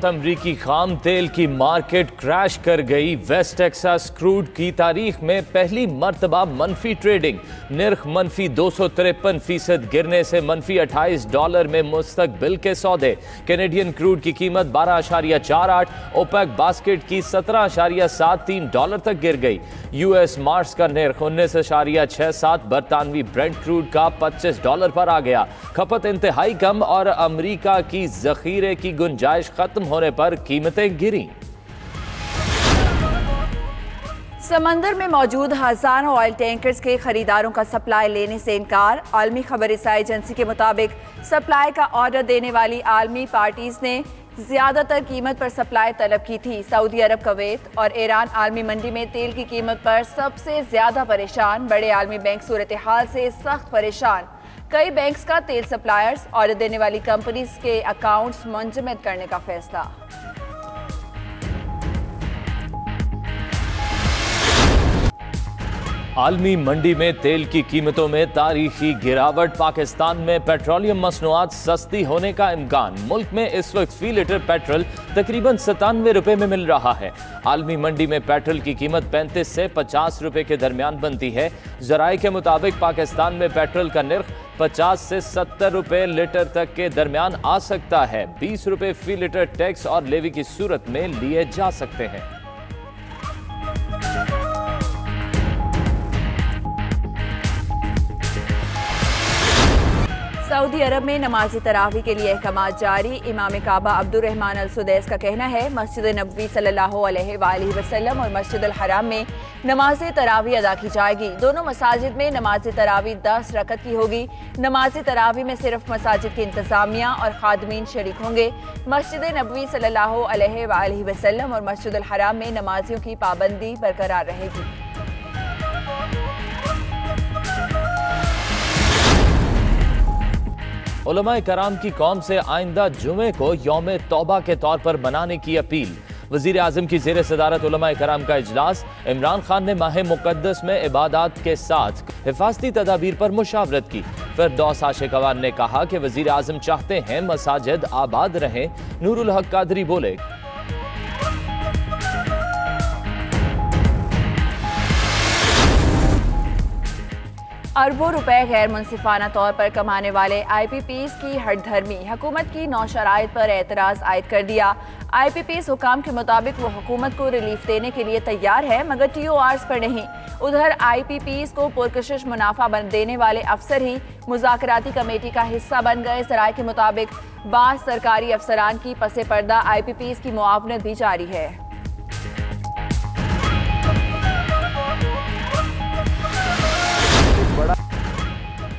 वक्त अमरीकी खाम तेल की मार्केट क्रैश कर गई। वेस्ट टेक्सास क्रूड की तारीख में पहली मर्तबा मनफी ट्रेडिंग। निर्ख मनफी 253% गिरने से मनफी $28 में मुस्तकबिल के सौदे। कैनेडियन क्रूड की कीमत 12.48, ओपेक बास्केट की $17.73 तक गिर गई। यूएस मार्स का निर्ख 19.67, बरतानवी ब्रेंट क्रूड का $25 पर आ गया। खपत इंतहाई कम और अमरीका की जखीरे की गुंजाइश खत्म होने पर कीमतें गिरी। समंदर में मौजूद हजारों ऑयल टैंकर्स के खरीदारों का सप्लाई लेने से इनकार। आलमी खबरसाई एजेंसी के मुताबिक सप्लाई का ऑर्डर देने वाली आलमी पार्टीज ने ज्यादातर कीमत पर सप्लाई तलब की थी। सऊदी अरब, कुवैत और ईरान आलमी मंडी में तेल की कीमत पर सबसे ज्यादा परेशान। बड़े आलमी बैंक सूरत हाल से सख्त परेशान। कई बैंक्स का तेल सप्लायर्स ऑर्डर देने वाली कंपनीज के अकाउंट्स मुंजमद करने का फैसला। आलमी मंडी में तेल की कीमतों में तारीखी गिरावट। पाकिस्तान में पेट्रोलियम मसनूआत सस्ती होने का इम्कान। मुल्क में इस वक्त फी लीटर पेट्रोल तकरीबन 97 रुपए में मिल रहा है। आलमी मंडी में पेट्रोल की कीमत 35 से 50 रुपए के दरमियान बनती है। जराये के मुताबिक पाकिस्तान में पेट्रोल का निर्ख 50 से 70 रुपए लीटर तक के दरमियान आ सकता है। 20 रुपए फी लीटर टैक्स और लेवी की सूरत में लिए जा सकते हैं। सऊदी अरब में नमाज तरावी के लिए अहकाम जारी। इमाम काबा अब्दुर्रहमान अल सुदैस का कहना है मस्जिद नबवी सल्लल्लाहु अलैहि वसल्लम और मस्जिद अल हराम में नमाज तरावी अदा की जाएगी। दोनों मसाजिद में नमाज तरावी 10 रकत की होगी। नमाज तरावी में सिर्फ मसाजिद की इंतजामिया और खादमीन शरीक होंगे। मस्जिद नबवी सल्लल्लाहु अलैहि वसल्लम और मस्जिद अल हराम में नमाजियों की पाबंदी बरकरार रहेगी। उलमाए कराम की कौम से आइंदा जुमे को यौम तौबा के तौर पर मनाने की अपील। वजीर आजम की जेर सदारत उलमाए कराम का इजलास। इमरान खान ने माह मुकद्दस में इबादत के साथ हिफाजती तदाबीर पर मुशावरत की। फिरदौस आशिकवान ने कहा कि वजीर आजम चाहते हैं मसाजिद आबाद रहें। नूरुल हक कादरी बोले, अरबों रुपए गैर मुनसिफाना तौर पर कमाने वाले IPPs की हठधर्मी। हुकूमत की 9 शराइत पर एतराज़ आयद कर दिया। IPPs हुकाम के मुताबिक वो हुकूमत को रिलीफ देने के लिए तैयार है मगर TORs पर नहीं। उधर IPPs को पुरकशिश मुनाफा देने वाले अफसर ही मुज़ाकराती कमेटी का हिस्सा बन गए। ज़राए के मुताबिक बाज़ सरकारी अफसरान की पसे पर्दा IPPs की मुआवनत भी जारी है।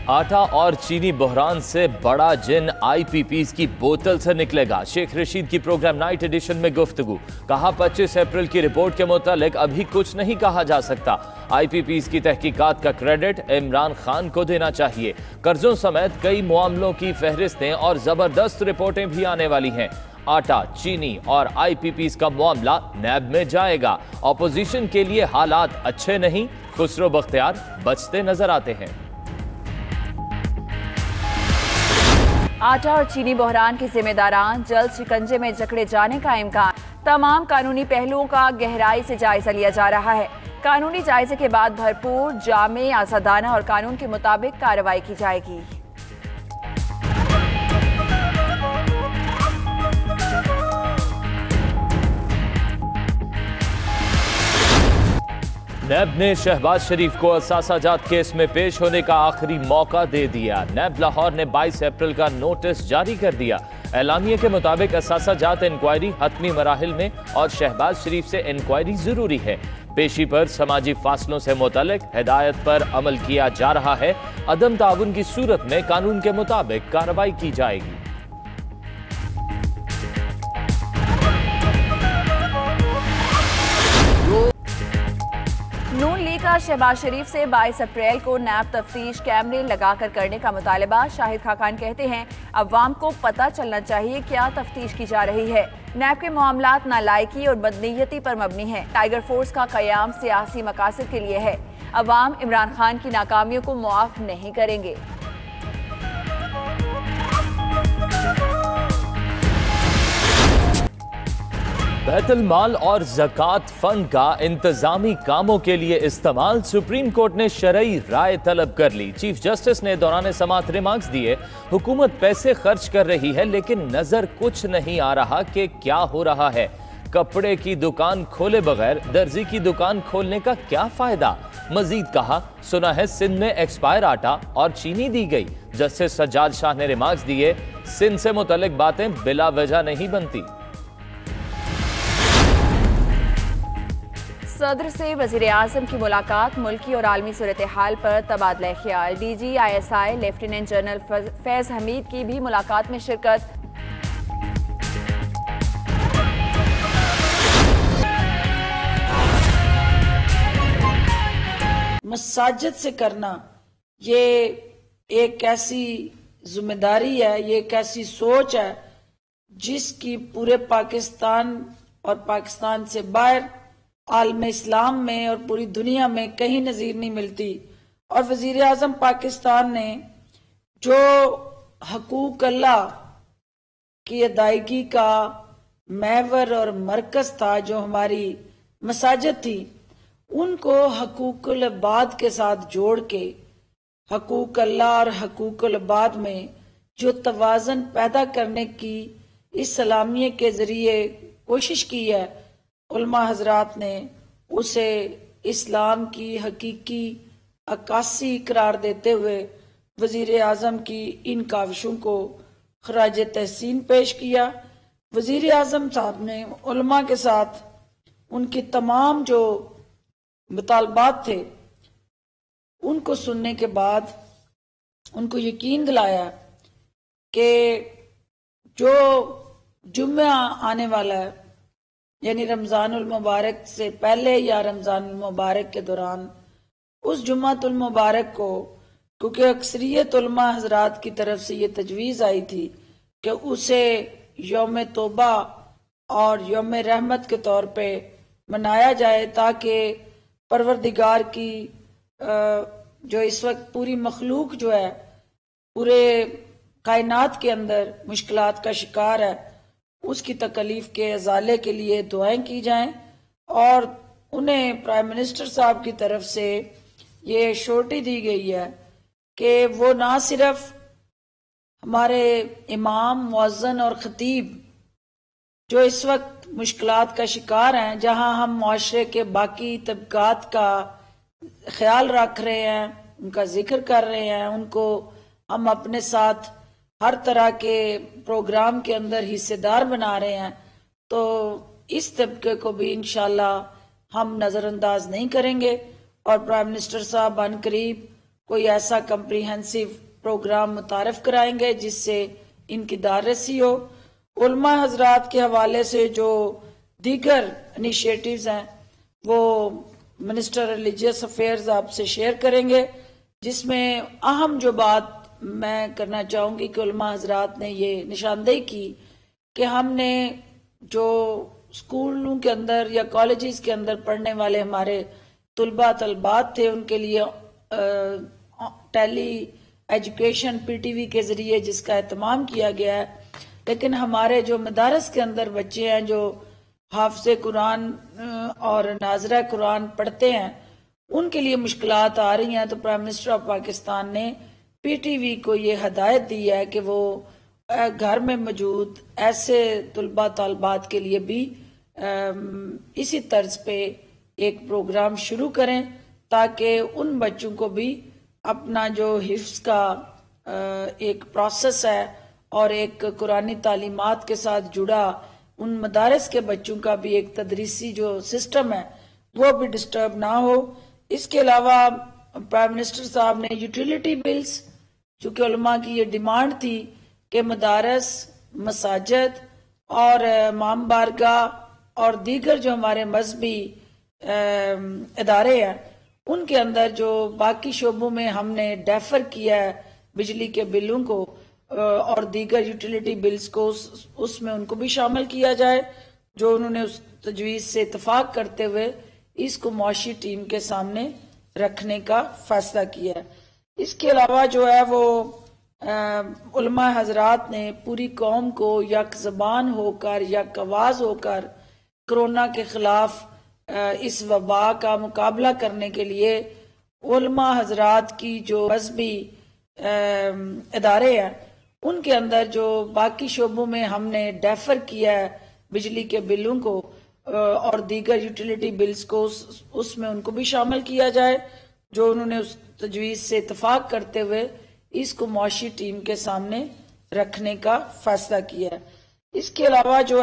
आटा और चीनी बहरान से बड़ा जिन IPPs की बोतल से निकलेगा। शेख रशीद की प्रोग्राम नाइट एडिशन में गुफ्तगू। कहा 25 अप्रैल की रिपोर्ट के मुतालिक अभी कुछ नहीं कहा जा सकता। IPPs की तहकीकात का क्रेडिट इमरान खान को देना चाहिए। कर्जों समेत कई मामलों की फहरिस्तें और जबरदस्त रिपोर्टें भी आने वाली हैं। आटा, चीनी और IPPs का मामला नैब में जाएगा। ऑपोजिशन के लिए हालात अच्छे नहीं। खुसरो बख्तियार बचते नजर आते हैं। आटा और चीनी बहरान के जिम्मेदारान जल्द शिकंजे में जकड़े जाने का इम्कान। तमाम कानूनी पहलुओं का गहराई से जायजा लिया जा रहा है। कानूनी जायजे के बाद भरपूर, जामे, आज़ादाना और कानून के मुताबिक कार्रवाई की जाएगी। नैब ने शहबाज शरीफ को असासाजात केस में पेश होने का आखिरी मौका दे दिया। नैब लाहौर ने 22 अप्रैल का नोटिस जारी कर दिया। एलामिया के मुताबिक असासाजात इंक्वायरी हतमी मराहिल में और शहबाज शरीफ से इंक्वायरी जरूरी है। पेशी पर समाजी फासलों से मुतल्लिक हिदायत पर अमल किया जा रहा है। अदम ताउन की सूरत में कानून के मुताबिक कार्रवाई की जाएगी। नून लीग का शहबाज शरीफ से 22 अप्रैल को नैब तफ्तीश कैमरे लगाकर करने का मुतालबा। शाहिद खाकान कहते हैं अवाम को पता चलना चाहिए क्या तफ्तीश की जा रही है। नैब के मामलात नालायकी और बदनीयती पर मबनी है। टाइगर फोर्स का कयाम सियासी मकासद के लिए है। अवाम इमरान खान की नाकामियों को मुआफ नहीं करेंगे। बैतुल माल और ज़कात फंड का इंतजामी कामों के लिए इस्तेमाल, सुप्रीम कोर्ट ने शरई राय तलब कर ली। चीफ जस्टिस ने दौरान समाअत रिमार्क्स दिए, हुकूमत पैसे खर्च कर रही है लेकिन नजर कुछ नहीं आ रहा कि क्या हो रहा है। कपड़े की दुकान खोले बगैर दर्जी की दुकान खोलने का क्या फायदा। मजीद कहा, सुना है सिंध में एक्सपायर आटा और चीनी दी गई। जस्टिस सज्जाद शाह ने रिमार्क्स दिए, सिंध से मुतल्लिक बातें बिला वजह नहीं बनती। सदर से वजीर आजम की मुलाकात, मुल्की और आलमी सूरत हाल पर तबादला ख्याल। DGISI lieutenant general Faiz Hamid की भी मुलाकात में शिरकत। मसाजिद से करना ये एक ऐसी जिम्मेदारी है, ये एक ऐसी सोच है जिसकी पूरे पाकिस्तान और पाकिस्तान से बाहर आलम इस्लाम में और पूरी दुनिया में कहीं नजीर नहीं मिलती। और वजीर आजम पाकिस्तान ने जो हकूक अल्लाह की अदायगी का महवर और मरकज था, जो हमारी मसाजिद थी, उनको हकूकुल इबाद के साथ जोड़ के हकूक अल्लाह और हकूकुल इबाद में जो तवाज़न पैदा करने की इस सलामिये के जरिए कोशिश की है, उलमा हजरात ने उसे इस्लाम की हकीकी अक्कासी करार देते हुए वजीर आजम की इन काविशों को खराज तहसीन पेश किया। वजीर आजम साहब ने उलमा के साथ उनकी तमाम जो मुतालबात थे उनको सुनने के बाद उनको यकीन दिलाया कि जो जुम्मा आने वाला है, यानी रमजानुल मुबारक से पहले या रमजानुल मुबारक के दौरान, उस जुम्मातुल मुबारक को, क्योंकि अक्सरियत उलमा हजरात की तरफ से ये तजवीज़ आई थी कि उसे यौम तौबा और यौम रहमत के तौर पे मनाया जाए, ताकि परवरदिगार की जो इस वक्त पूरी मखलूक जो है पूरे कायनात के अंदर मुश्किलात का शिकार है, उसकी तकलीफ के अजाले के लिए दुआएं की जाएं। और उन्हें प्राइम मिनिस्टर साहब की तरफ से ये श्योरिटी दी गई है कि वो ना सिर्फ हमारे इमाम, मुअज्जिन और खतीब जो इस वक्त मुश्किलात का शिकार हैं, जहां हम मुआशरे के बाकी तबकात का ख्याल रख रहे हैं, उनका जिक्र कर रहे हैं, उनको हम अपने साथ हर तरह के प्रोग्राम के अंदर हिस्सेदार बना रहे हैं, तो इस तबके को भी इंशाल्लाह हम नज़रअंदाज नहीं करेंगे। और प्राइम मिनिस्टर साहब अनकरीब कोई ऐसा कम्प्रीहेंसिव प्रोग्राम मुतारफ कराएंगे जिससे इनकी दारसी हो। उलमा हजरात के हवाले से जो दीगर इनिशिएटिव्स हैं वो मिनिस्टर रिलीजियस अफेयर्स आपसे शेयर करेंगे, जिसमें अहम जो बात मैं करना चाहूंगी कि उलमा हजरात ने ये निशानदेही की कि हमने जो स्कूलों के अंदर या कॉलेजेस के अंदर पढ़ने वाले हमारे तुलबा तलबात थे, उनके लिए टेली एजुकेशन PTV के जरिए जिसका एहतमाम किया गया है, लेकिन हमारे जो मदारस के अंदर बच्चे हैं जो हाफिज़े कुरान और नाज़रा कुरान पढ़ते हैं, उनके लिए मुश्किलात आ रही हैं। तो प्राइम मिनिस्टर ऑफ पाकिस्तान ने PTV को ये हदायत दी है कि वो घर में मौजूद ऐसे तुलबा तालबात के लिए भी इसी तर्ज पे एक प्रोग्राम शुरू करें, ताकि उन बच्चों को भी अपना जो हिफ्ज का एक प्रोसेस है और एक कुरानी तालीमात के साथ जुड़ा उन मदारस के बच्चों का भी एक तदरीसी जो सिस्टम है वो भी डिस्टर्ब ना हो। इसके अलावा प्राइम मिनिस्टर साहब ने यूटिलिटी बिल्स, चूंकि उलमा की ये डिमांड थी कि मदारस, मसाजिद और इमाम बारगाह और दीगर जो हमारे मजहबी इदारे हैं उनके अंदर जो बाकी शोबों में हमने डेफर किया है बिजली के बिलों को और दीगर यूटिलिटी बिल्स को, उसमें उनको भी शामिल किया जाए, जो उन्होंने उस तजवीज से इतफाक करते हुए इसको मुआशी टीम के सामने रखने का फैसला किया है। इसके अलावा जो है वो उलमा हजरात ने पूरी कौम को यक ज़बान होकर, यक आवाज होकर कोरोना के खिलाफ इस वबा का मुकाबला करने के लिए उलमा हजरात की जो मजहबी इदारे हैं उनके अंदर जो बाकी शोबों में हमने डेफर किया है बिजली के बिलों को और दीगर यूटिलिटी बिल्स को उसमें उनको भी शामिल किया जाए, जो उन्होंने उस तजवीज से इतफाक करते हुए इसको मुआशी टीम के सामने रखने का फैसला किया है। इसके अलावा जो